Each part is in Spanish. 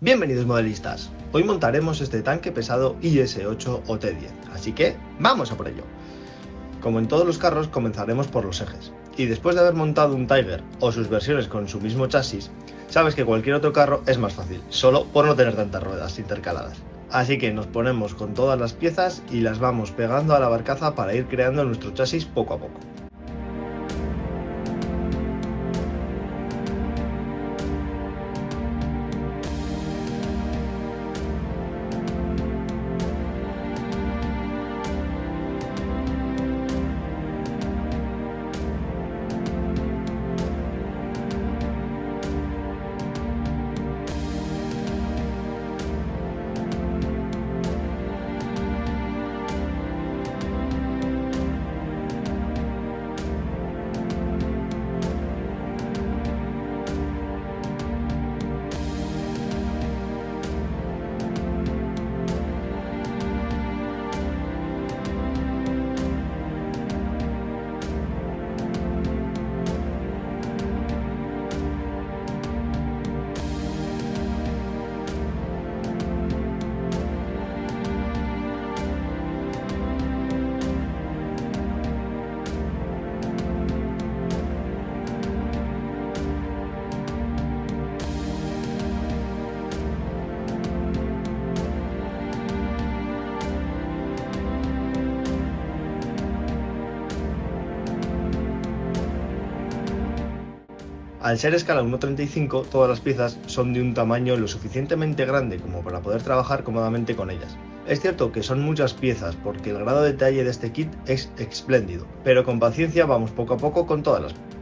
Bienvenidos modelistas, hoy montaremos este tanque pesado IS-8 o T10, así que ¡vamos a por ello! Como en todos los carros comenzaremos por los ejes, y después de haber montado un Tiger o sus versiones con su mismo chasis, sabes que cualquier otro carro es más fácil, solo por no tener tantas ruedas intercaladas. Así que nos ponemos con todas las piezas y las vamos pegando a la barcaza para ir creando nuestro chasis poco a poco. Al ser escala 1.35, todas las piezas son de un tamaño lo suficientemente grande como para poder trabajar cómodamente con ellas. Es cierto que son muchas piezas porque el grado de detalle de este kit es espléndido, pero con paciencia vamos poco a poco con todas las piezas.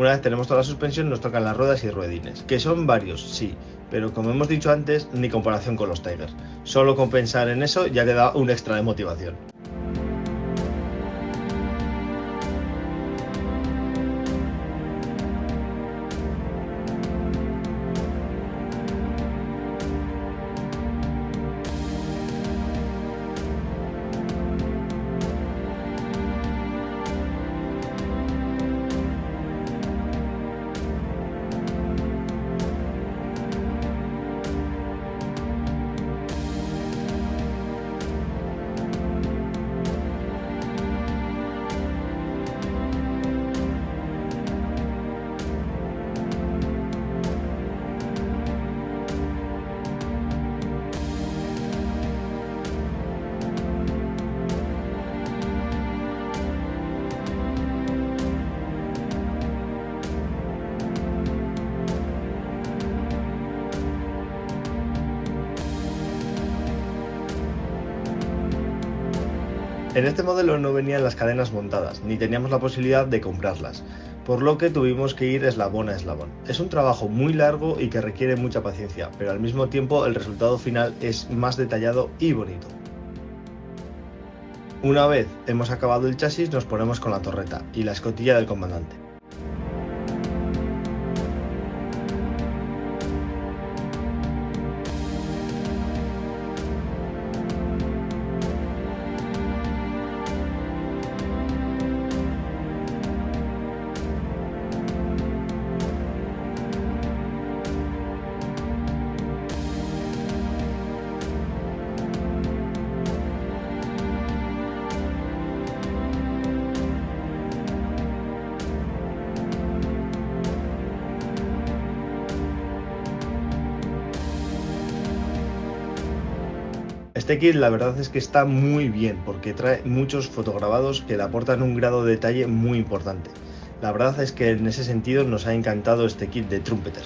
Una vez tenemos toda la suspensión nos tocan las ruedas y ruedines, que son varios, sí, pero como hemos dicho antes, ni comparación con los Tigers. Solo con pensar en eso ya te da un extra de motivación. En este modelo no venían las cadenas montadas, ni teníamos la posibilidad de comprarlas, por lo que tuvimos que ir eslabón a eslabón. Es un trabajo muy largo y que requiere mucha paciencia, pero al mismo tiempo el resultado final es más detallado y bonito. Una vez hemos acabado el chasis nos ponemos con la torreta y la escotilla del comandante. Este kit la verdad es que está muy bien porque trae muchos fotograbados que le aportan un grado de detalle muy importante. La verdad es que en ese sentido nos ha encantado este kit de Trumpeter.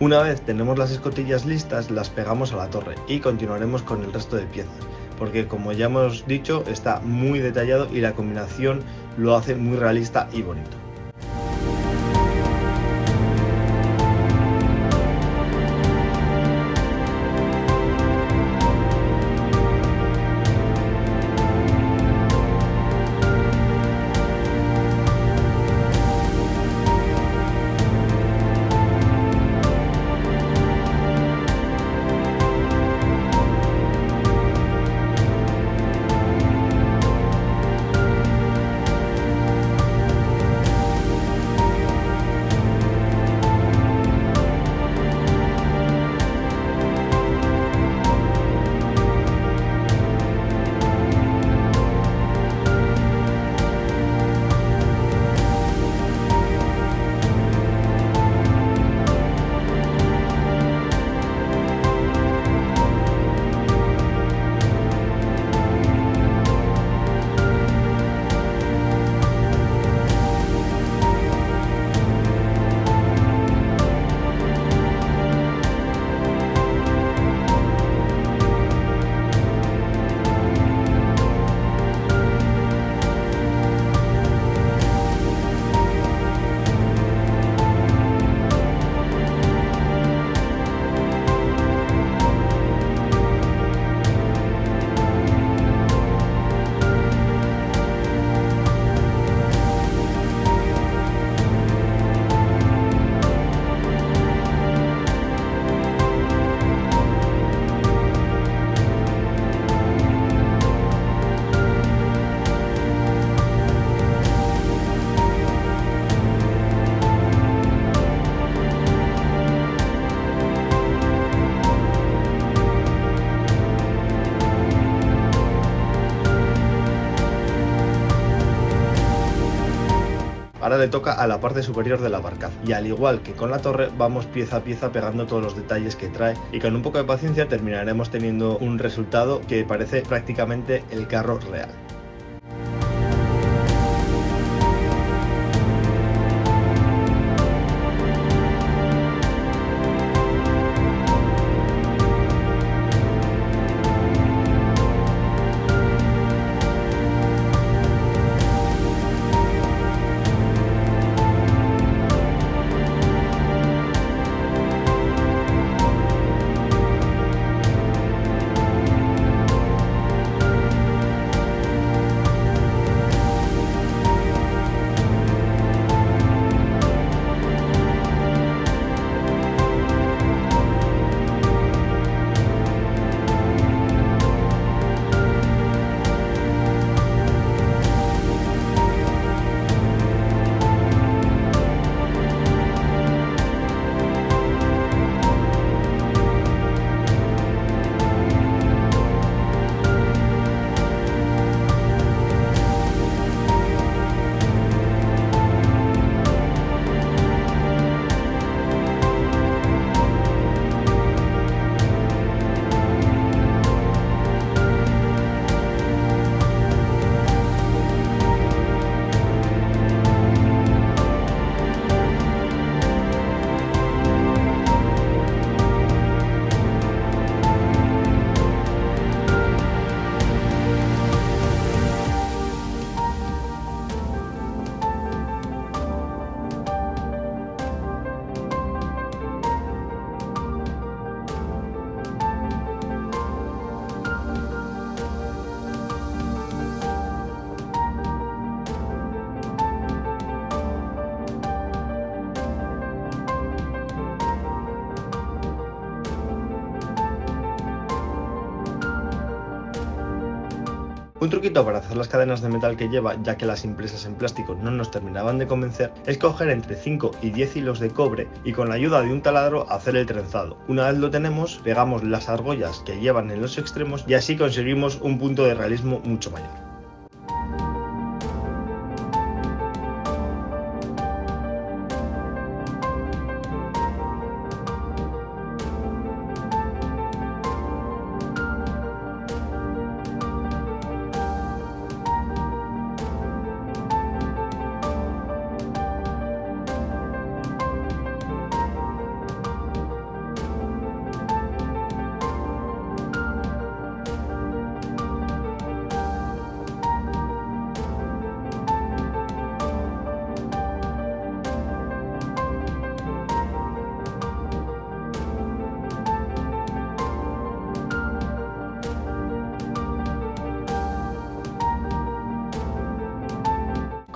Una vez tenemos las escotillas listas, las pegamos a la torre y continuaremos con el resto de piezas, porque como ya hemos dicho, está muy detallado y la combinación lo hace muy realista y bonito. Ahora le toca a la parte superior de la barcaza y al igual que con la torre vamos pieza a pieza pegando todos los detalles que trae y con un poco de paciencia terminaremos teniendo un resultado que parece prácticamente el carro real. Un truquito para hacer las cadenas de metal que lleva, ya que las impresas en plástico no nos terminaban de convencer, es coger entre 5 y 10 hilos de cobre y con la ayuda de un taladro hacer el trenzado. Una vez lo tenemos, pegamos las argollas que llevan en los extremos y así conseguimos un punto de realismo mucho mayor.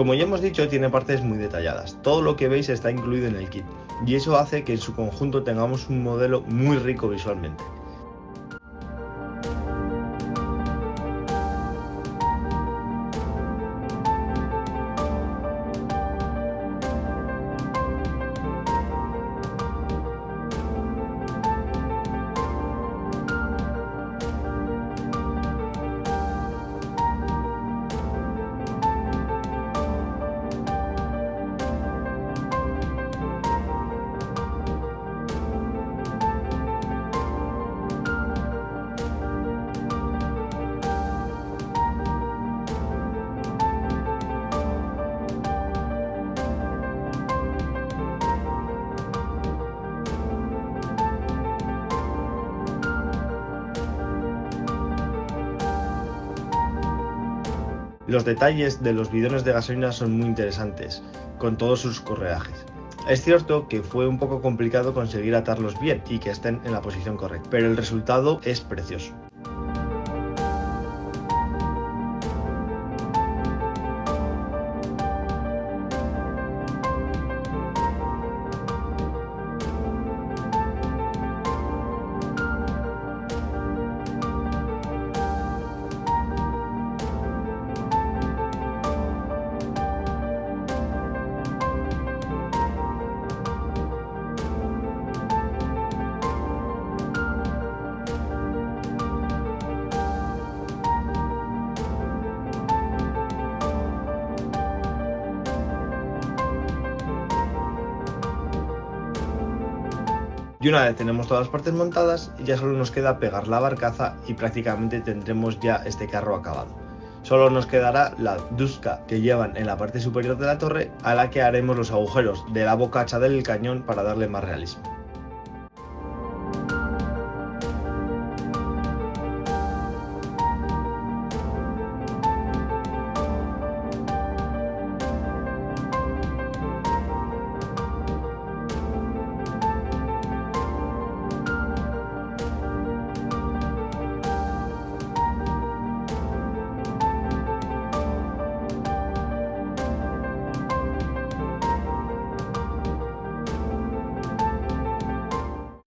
Como ya hemos dicho, tiene partes muy detalladas. Todo lo que veis está incluido en el kit y eso hace que en su conjunto tengamos un modelo muy rico visualmente. Los detalles de los bidones de gasolina son muy interesantes, con todos sus correajes. Es cierto que fue un poco complicado conseguir atarlos bien y que estén en la posición correcta, pero el resultado es precioso. Y una vez tenemos todas las partes montadas, ya solo nos queda pegar la barcaza y prácticamente tendremos ya este carro acabado. Solo nos quedará la dusca que llevan en la parte superior de la torre, a la que haremos los agujeros de la bocacha del cañón para darle más realismo.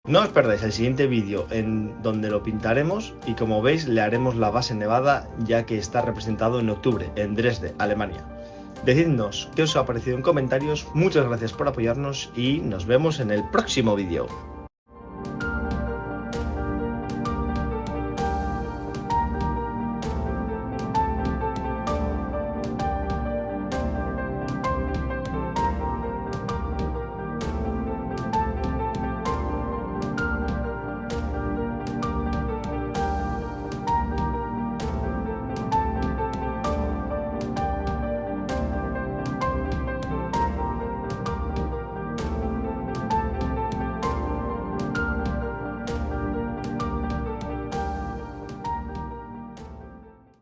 No os perdáis el siguiente vídeo en donde lo pintaremos y como veis le haremos la base nevada ya que está representado en octubre en Dresde, Alemania. Decidnos qué os ha parecido en comentarios, muchas gracias por apoyarnos y nos vemos en el próximo vídeo.